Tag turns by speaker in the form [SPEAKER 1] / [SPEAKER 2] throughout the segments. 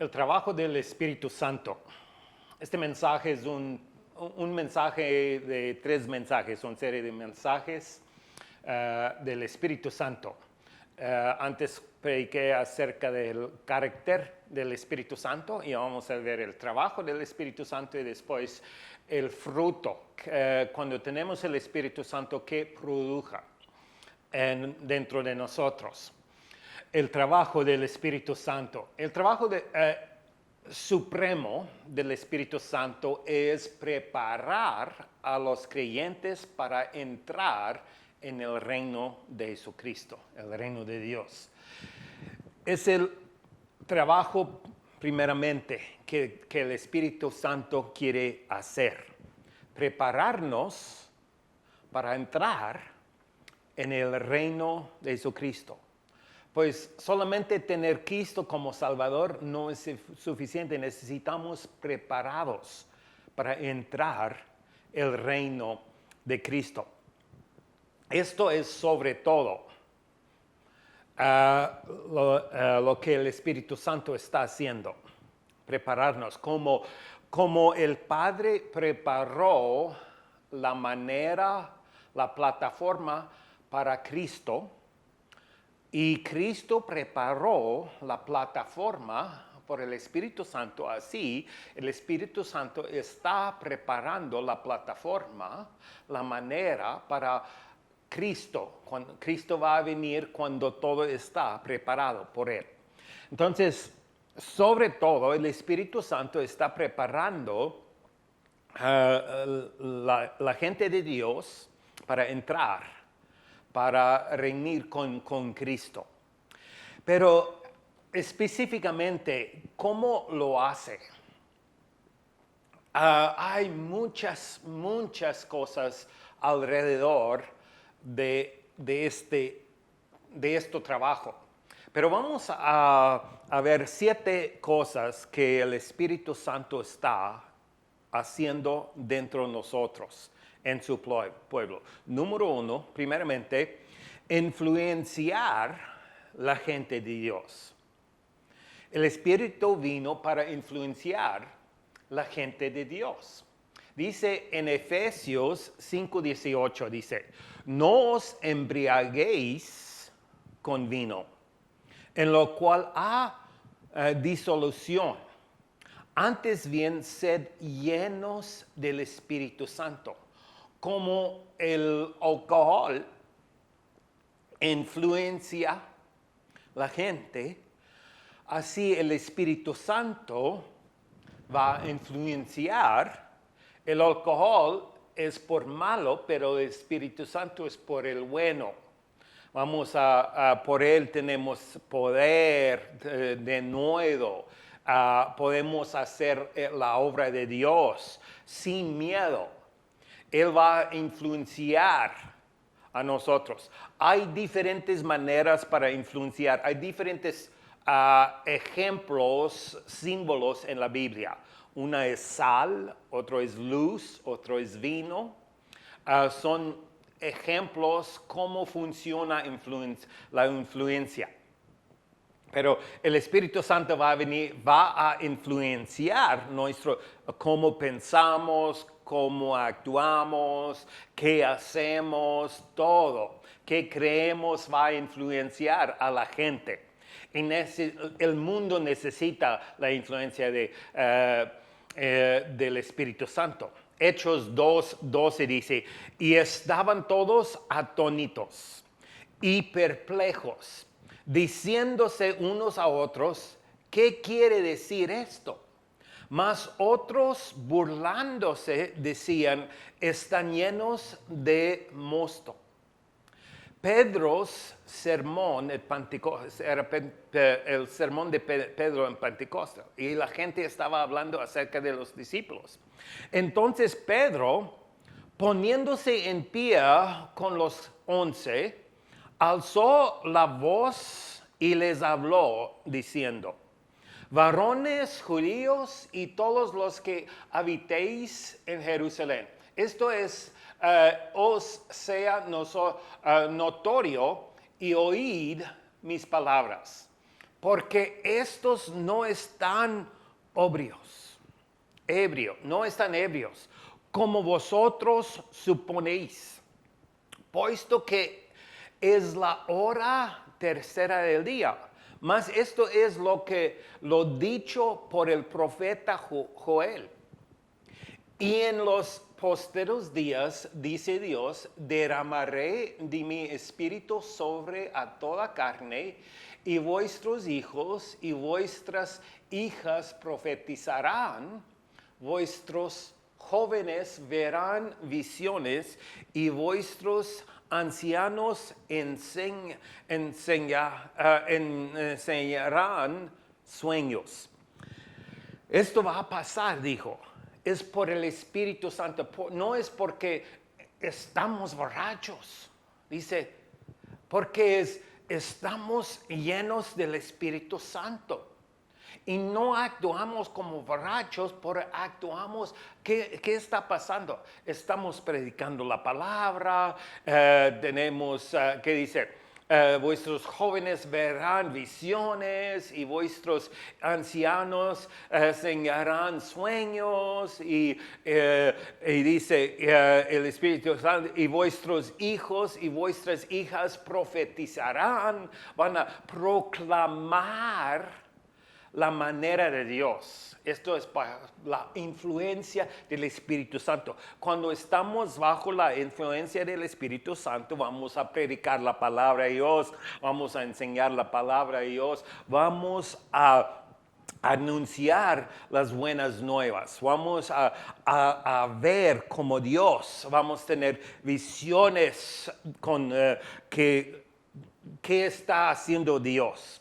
[SPEAKER 1] El trabajo del Espíritu Santo. Este mensaje es un mensaje de 3 mensajes, una serie de mensajes del Espíritu Santo. Antes prediqué acerca del carácter del Espíritu Santo y vamos a ver el trabajo del Espíritu Santo y después el fruto. Cuando tenemos el Espíritu Santo, ¿qué produja dentro de nosotros? El trabajo del Espíritu Santo. El trabajo supremo del Espíritu Santo es preparar a los creyentes para entrar en el reino de Jesucristo, el reino de Dios. Es el trabajo primeramente que el Espíritu Santo quiere hacer. Prepararnos para entrar en el reino de Jesucristo. Pues solamente tener Cristo como Salvador no es suficiente. Necesitamos preparados para entrar el reino de Cristo. Esto es sobre todo lo que el Espíritu Santo está haciendo. Prepararnos como el Padre preparó la manera, la plataforma para Cristo. Y Cristo preparó la plataforma por el Espíritu Santo. Así, el Espíritu Santo está preparando la plataforma, la manera para Cristo. Cristo va a venir cuando todo está preparado por Él. Entonces, sobre todo, el Espíritu Santo está preparando la gente de Dios para entrar, para reunir con Cristo. Pero específicamente, ¿cómo lo hace? Hay muchas cosas alrededor de este trabajo. Pero vamos a ver 7 cosas que el Espíritu Santo está haciendo dentro de nosotros en su pueblo. Número 1, primeramente, influenciar la gente de Dios. El Espíritu vino para influenciar la gente de Dios. Dice en Efesios 5:18, dice, no os embriaguéis con vino, en lo cual hay disolución. Antes bien, sed llenos del Espíritu Santo. Como el alcohol influencia la gente, así el Espíritu Santo va a influenciar. El alcohol es por malo, pero el Espíritu Santo es por el bueno. Por Él tenemos poder de nuevo. Podemos hacer la obra de Dios sin miedo. Él va a influenciar a nosotros. Hay diferentes maneras para influenciar. Hay diferentes ejemplos, símbolos en la Biblia. Una es sal, otro es luz, otro es vino. Son ejemplos cómo funciona la influencia. Pero el Espíritu Santo va a influenciar cómo pensamos, cómo actuamos, qué hacemos, todo. Qué creemos va a influenciar a la gente. El mundo necesita la influencia del Espíritu Santo. Hechos 2:12 dice, y estaban todos atónitos y perplejos, diciéndose unos a otros, ¿qué quiere decir esto? Mas otros burlándose decían, están llenos de mosto. Pedro's sermón era el sermón de Pedro en Pentecostés y la gente estaba hablando acerca de los discípulos. Entonces Pedro, poniéndose en pie con los 11, alzó la voz y les habló diciendo, varones judíos y todos los que habitéis en Jerusalén. Esto es, os sea notorio y oíd mis palabras. porque estos no están no están ebrios, como vosotros suponéis, puesto que es la hora tercera del día. Mas esto es lo dicho por el profeta Joel. Y en los posteros días, dice Dios, derramaré de mi espíritu sobre a toda carne, y vuestros hijos y vuestras hijas profetizarán, vuestros jóvenes verán visiones, y vuestros ancianos enseñarán sueños. Esto va a pasar, dijo. Es por el Espíritu Santo. No es porque estamos borrachos. Dice, porque estamos llenos del Espíritu Santo. Y no actuamos como borrachos, pero actuamos. ¿Qué está pasando? Estamos predicando la palabra, tenemos, ¿qué dice? Vuestros jóvenes verán visiones y vuestros ancianos enseñarán sueños y dice el Espíritu Santo, y vuestros hijos y vuestras hijas profetizarán, van a proclamar la manera de Dios. Esto es para la influencia del Espíritu Santo. Cuando estamos bajo la influencia del Espíritu Santo, vamos a predicar la palabra de Dios, vamos a enseñar la palabra de Dios, vamos a anunciar las buenas nuevas, vamos a ver como Dios, vamos a tener visiones con qué está haciendo Dios.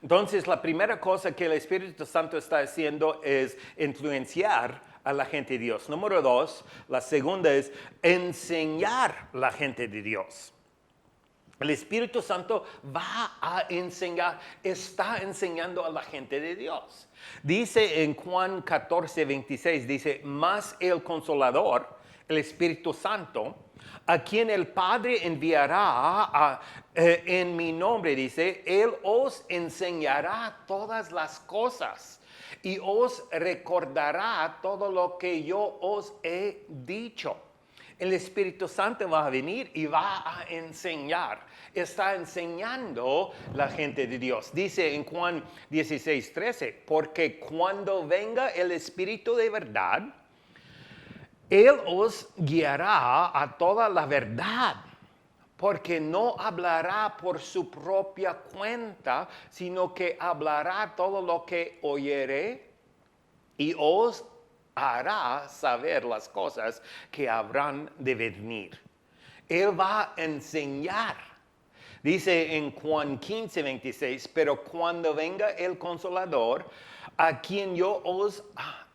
[SPEAKER 1] Entonces, la primera cosa que el Espíritu Santo está haciendo es influenciar a la gente de Dios. Número 2, la segunda es enseñar a la gente de Dios. El Espíritu Santo va a enseñar, está enseñando a la gente de Dios. Dice en Juan 14:26, dice, mas el Consolador, el Espíritu Santo, a quien el Padre enviará en mi nombre, dice, Él os enseñará todas las cosas y os recordará todo lo que yo os he dicho. El Espíritu Santo va a venir y va a enseñar. Está enseñando la gente de Dios. Dice en Juan 16:13, porque cuando venga el Espíritu de verdad, Él os guiará a toda la verdad, porque no hablará por su propia cuenta, sino que hablará todo lo que oyere y os hará saber las cosas que habrán de venir. Él va a enseñar. Dice en Juan 15:26, pero cuando venga el Consolador, a quien yo os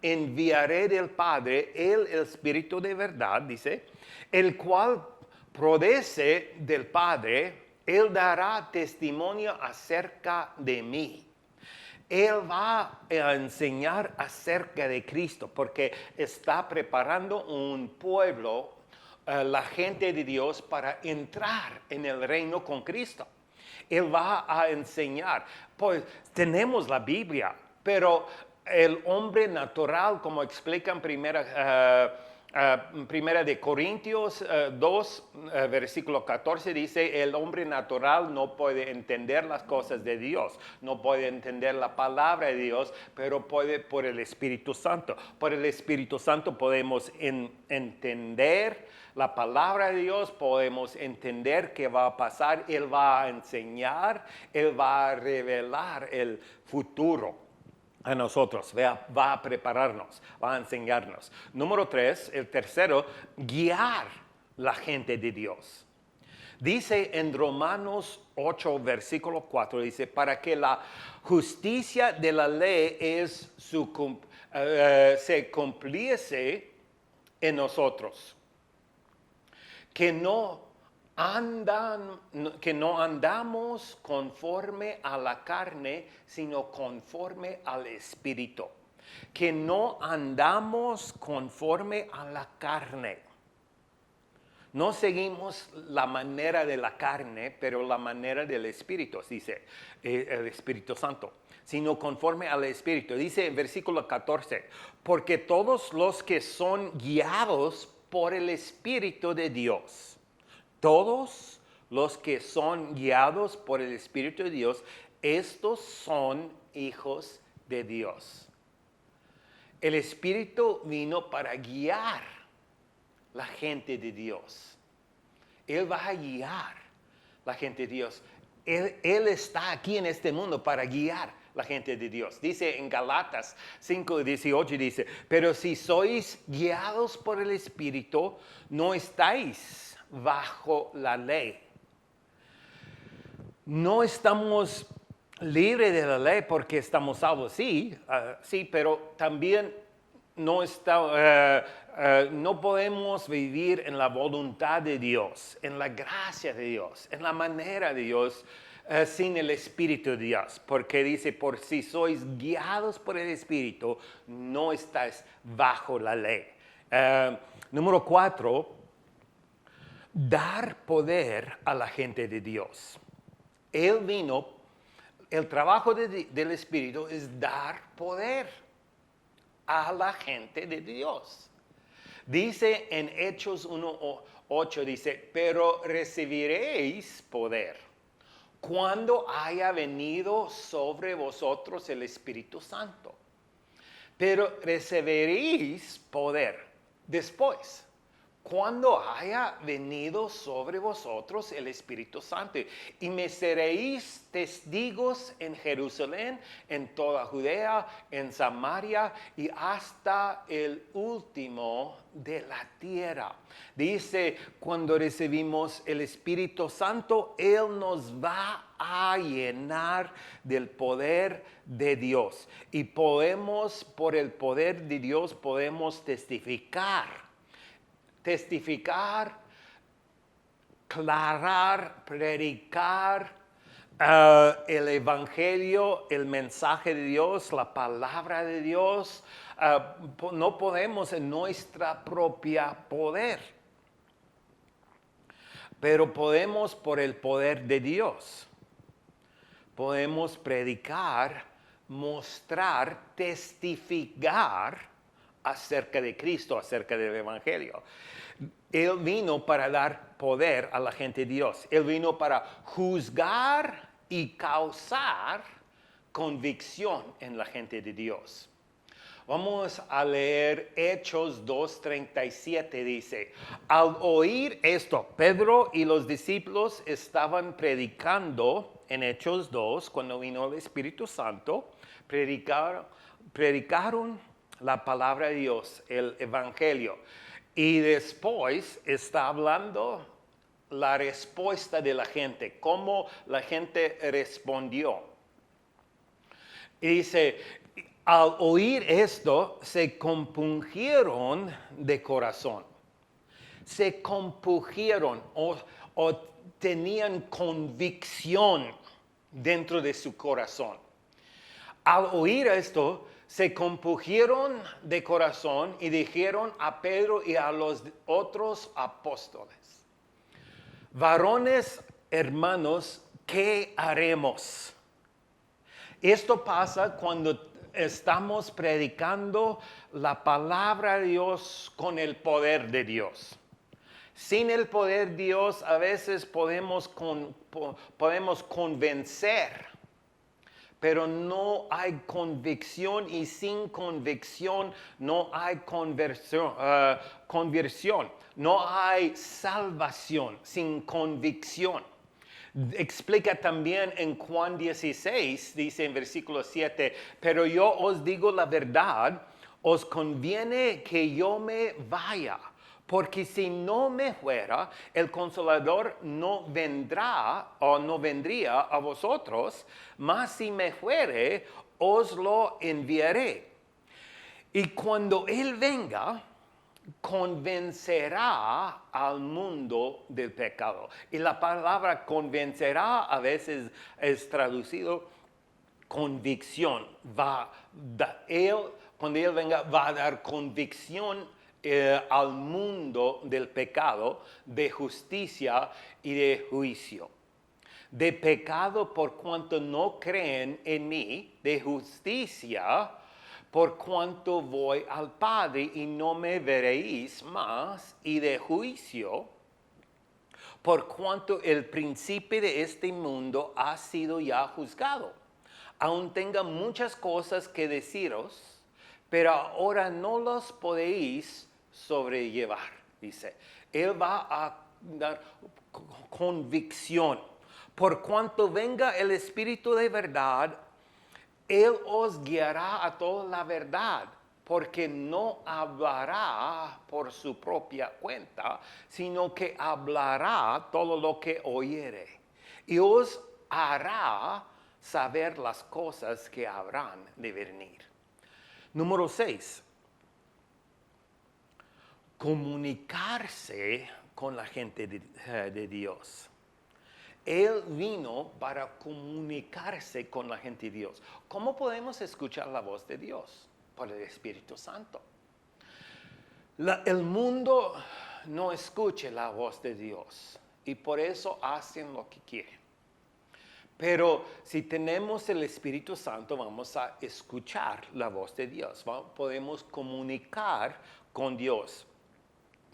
[SPEAKER 1] enviaré del Padre, el Espíritu de verdad, dice, el cual procede del Padre, Él dará testimonio acerca de mí. Él va a enseñar acerca de Cristo porque está preparando un pueblo, la gente de Dios, para entrar en el reino con Cristo. Él va a enseñar. Pues tenemos la Biblia, pero el hombre natural, como explica en Primera de Corintios 2, versículo 14, dice, el hombre natural no puede entender las cosas de Dios, no puede entender la palabra de Dios, pero puede por el Espíritu Santo. Por el Espíritu Santo podemos entender la palabra de Dios, podemos entender qué va a pasar. Él va a enseñar, Él va a revelar el futuro a nosotros, va a prepararnos, va a enseñarnos. Número 3, el tercero, guiar la gente de Dios. Dice en Romanos 8, versículo 4, dice, para que la justicia de la ley se cumpliese en nosotros, que no andamos conforme a la carne, sino conforme al Espíritu. Que no andamos conforme a la carne. No seguimos la manera de la carne, pero la manera del Espíritu, dice el Espíritu Santo, sino conforme al Espíritu. Dice en versículo 14, porque todos los que son guiados por el Espíritu de Dios, todos los que son guiados por el Espíritu de Dios, estos son hijos de Dios. El Espíritu vino para guiar la gente de Dios. Él va a guiar la gente de Dios. Él está aquí en este mundo para guiar la gente de Dios. Dice en Galatas 5:18, dice, pero si sois guiados por el Espíritu, no estáis bajo la ley. No estamos libres de la ley porque estamos salvos, sí, pero también no podemos vivir en la voluntad de Dios, en la gracia de Dios, en la manera de Dios, sin el Espíritu de Dios. Porque dice, por si sois guiados por el Espíritu, no estáis bajo la ley. Número 4, dar poder a la gente de Dios. Él vino, el trabajo del Espíritu es dar poder a la gente de Dios. Dice en Hechos 1:8, dice, pero recibiréis poder cuando haya venido sobre vosotros el Espíritu Santo. Pero recibiréis poder después, cuando haya venido sobre vosotros el Espíritu Santo, y me seréis testigos en Jerusalén, en toda Judea, en Samaria y hasta el último de la tierra. Dice, cuando recibimos el Espíritu Santo, Él nos va a llenar del poder de Dios. Y podemos, por el poder de Dios, podemos testificar, aclarar, predicar el Evangelio, el mensaje de Dios, la palabra de Dios. No podemos en nuestra propia poder, pero podemos por el poder de Dios. Podemos predicar, mostrar, testificar acerca de Cristo, acerca del Evangelio. Él vino para dar poder a la gente de Dios. Él vino para juzgar y causar convicción en la gente de Dios. Vamos a leer Hechos 2:37, dice, al oír esto, Pedro y los discípulos estaban predicando en Hechos 2, cuando vino el Espíritu Santo, predicaron la palabra de Dios, el Evangelio. Y después está hablando la respuesta de la gente, cómo la gente respondió. Y dice, al oír esto, se compungieron de corazón. Se compungieron o tenían convicción dentro de su corazón. Al oír esto, se compungieron de corazón y dijeron a Pedro y a los otros apóstoles, varones hermanos, ¿qué haremos? Esto pasa cuando estamos predicando la palabra de Dios con el poder de Dios. Sin el poder de Dios a veces podemos convencer, pero no hay convicción, y sin convicción no hay conversión. No hay salvación sin convicción. Explica también en Juan 16, dice en versículo 7, pero yo os digo la verdad, os conviene que yo me vaya, porque si no me fuera, el Consolador no vendrá o no vendría a vosotros, mas si me fuere, os lo enviaré. Y cuando Él venga, convencerá al mundo del pecado. Y la palabra convencerá a veces es traducido convicción. Cuando Él venga, va a dar convicción al mundo del pecado, de justicia y de juicio. De pecado por cuanto no creen en mí, de justicia por cuanto voy al Padre y no me veréis más, y de juicio por cuanto el príncipe de este mundo ha sido ya juzgado. Aún tenga muchas cosas que deciros, pero ahora no los podéis sobrellevar, dice. Él va a dar convicción. Por cuanto venga el Espíritu de verdad, Él os guiará a toda la verdad, porque no hablará por su propia cuenta, sino que hablará todo lo que oyere, y os hará saber las cosas que habrán de venir. Número 6. Comunicarse con la gente de Dios. Él vino para comunicarse con la gente de Dios. ¿Cómo podemos escuchar la voz de Dios? Por el Espíritu Santo. El mundo no escucha la voz de Dios y por eso hacen lo que quieren. Pero si tenemos el Espíritu Santo, vamos a escuchar la voz de Dios. Podemos comunicar con Dios.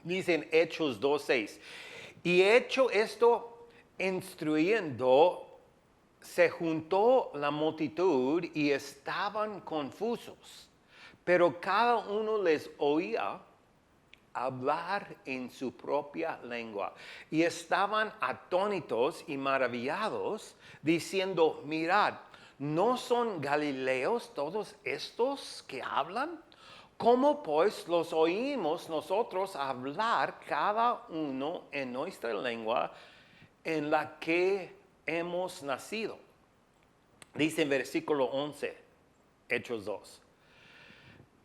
[SPEAKER 1] Dice en Hechos 2:6, y hecho esto, instruyendo, se juntó la multitud y estaban confusos, pero cada uno les oía hablar en su propia lengua. Y estaban atónitos y maravillados, diciendo, mirad, ¿no son galileos todos estos que hablan? ¿Cómo pues los oímos nosotros hablar cada uno en nuestra lengua en la que hemos nacido? Dice en versículo 11, Hechos 2.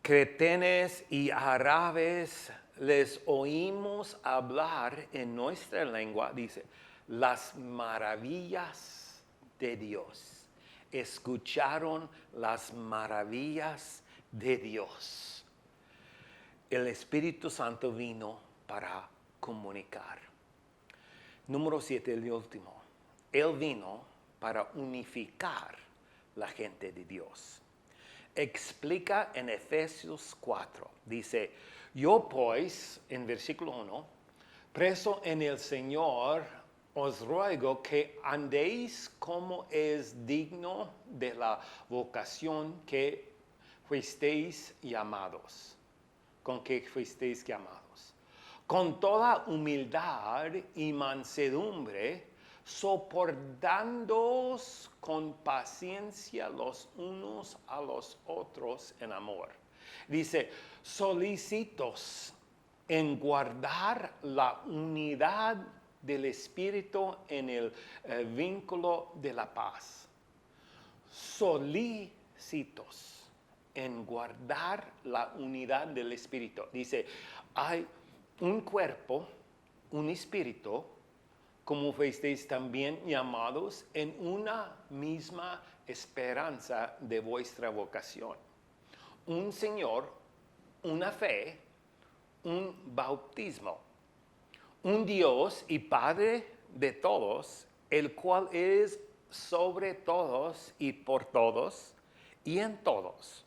[SPEAKER 1] Cretenes y árabes les oímos hablar en nuestra lengua, dice, las maravillas de Dios. Escucharon las maravillas de Dios. El Espíritu Santo vino para comunicar. Número 7, el último. Él vino para unificar la gente de Dios. Explica en Efesios 4. Dice, yo pues, en versículo 1, preso en el Señor, os ruego que andéis como es digno de la vocación que fuisteis llamados. Con que fuisteis llamados. Con toda humildad y mansedumbre, soportándoos con paciencia los unos a los otros en amor. Dice, solícitos en guardar la unidad del Espíritu en el vínculo de la paz. Solícitos en guardar la unidad del Espíritu. Dice, hay un cuerpo, un espíritu, como fuisteis también llamados en una misma esperanza de vuestra vocación. Un Señor, una fe, un bautismo. Un Dios y Padre de todos, el cual es sobre todos y por todos y en todos.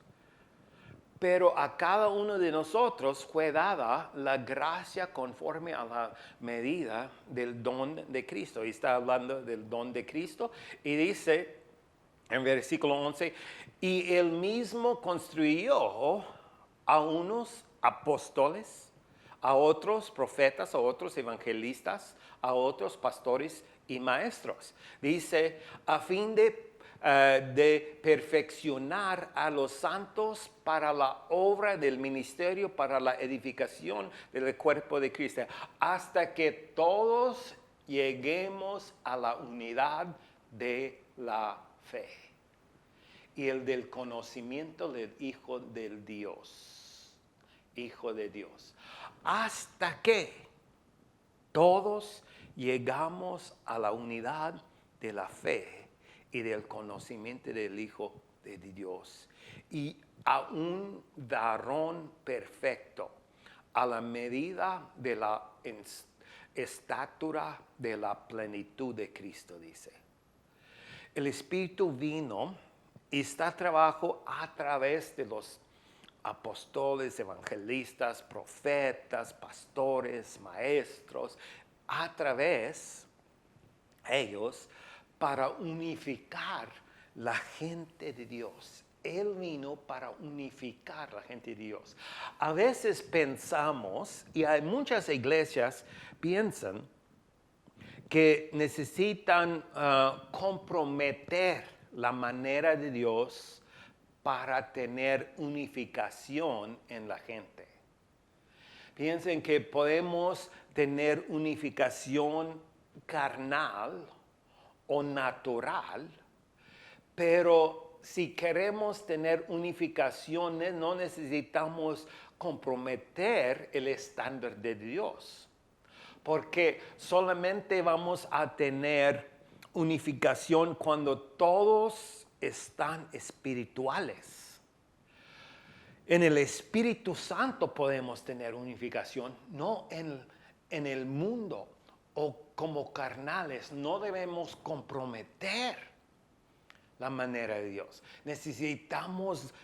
[SPEAKER 1] Pero a cada uno de nosotros fue dada la gracia conforme a la medida del don de Cristo. Y está hablando del don de Cristo. Y dice en versículo 11, y él mismo construyó a unos apóstoles, a otros profetas, a otros evangelistas, a otros pastores y maestros. Dice, a fin de perfeccionar a los santos para la obra del ministerio, para la edificación del cuerpo de Cristo, hasta que todos lleguemos a la unidad de la fe y el del conocimiento del Hijo del Dios, Hijo de Dios, hasta que todos llegamos a la unidad de la fe y del conocimiento del Hijo de Dios, y a un varón perfecto, a la medida de la estatura de la plenitud de Cristo, dice. El Espíritu vino y está trabajando a través de los apóstoles, evangelistas, profetas, pastores, maestros, a través de ellos para unificar la gente de Dios. Él vino para unificar la gente de Dios. A veces pensamos, y hay muchas iglesias piensan, que necesitan comprometer la manera de Dios para tener unificación en la gente. Piensen que podemos tener unificación carnal o natural, pero si queremos tener unificaciones no necesitamos comprometer el estándar de Dios. Porque solamente vamos a tener unificación cuando todos están espirituales. En el Espíritu Santo podemos tener unificación, no en el mundo o como carnales. No debemos comprometer la manera de Dios. Necesitamos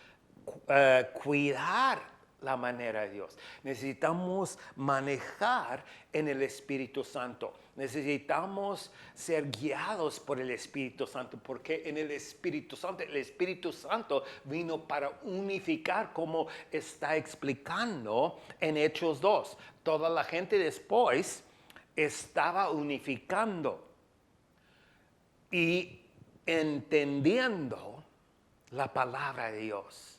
[SPEAKER 1] cuidar la manera de Dios. Necesitamos manejar en el Espíritu Santo. Necesitamos ser guiados por el Espíritu Santo, porque en el Espíritu Santo vino para unificar, como está explicando en Hechos 2. Toda la gente después estaba unificando y entendiendo la palabra de Dios.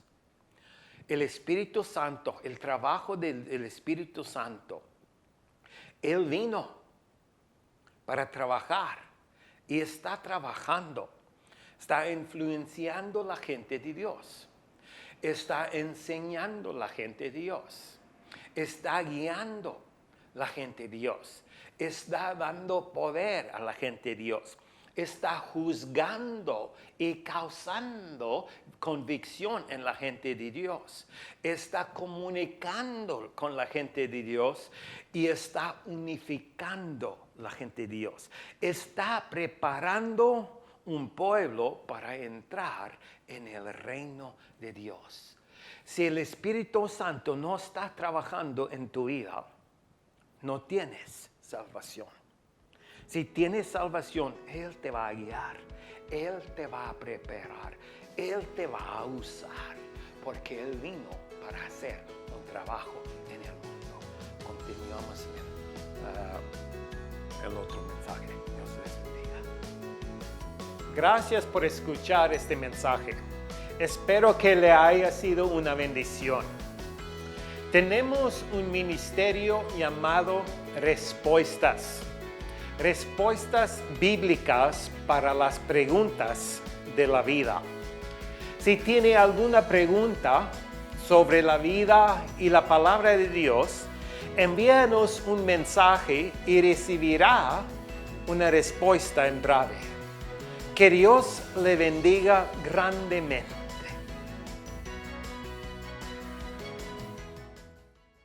[SPEAKER 1] El Espíritu Santo, el trabajo del Espíritu Santo, Él vino para trabajar y está trabajando, está influenciando la gente de Dios, está enseñando la gente de Dios, está guiando la gente de Dios, está dando poder a la gente de Dios. Está juzgando y causando convicción en la gente de Dios. Está comunicando con la gente de Dios y está unificando la gente de Dios. Está preparando un pueblo para entrar en el reino de Dios. Si el Espíritu Santo no está trabajando en tu vida, no tienes salvación. Si tienes salvación, Él te va a guiar, Él te va a preparar, Él te va a usar, porque Él vino para hacer un trabajo en el mundo. Continuamos en el otro mensaje. Dios les bendiga. Gracias por escuchar este mensaje. Espero que le haya sido una bendición. Tenemos un ministerio llamado Respuestas. Respuestas bíblicas para las preguntas de la vida. Si tiene alguna pregunta sobre la vida y la palabra de Dios, envíanos un mensaje y recibirá una respuesta en breve. Que Dios le bendiga grandemente.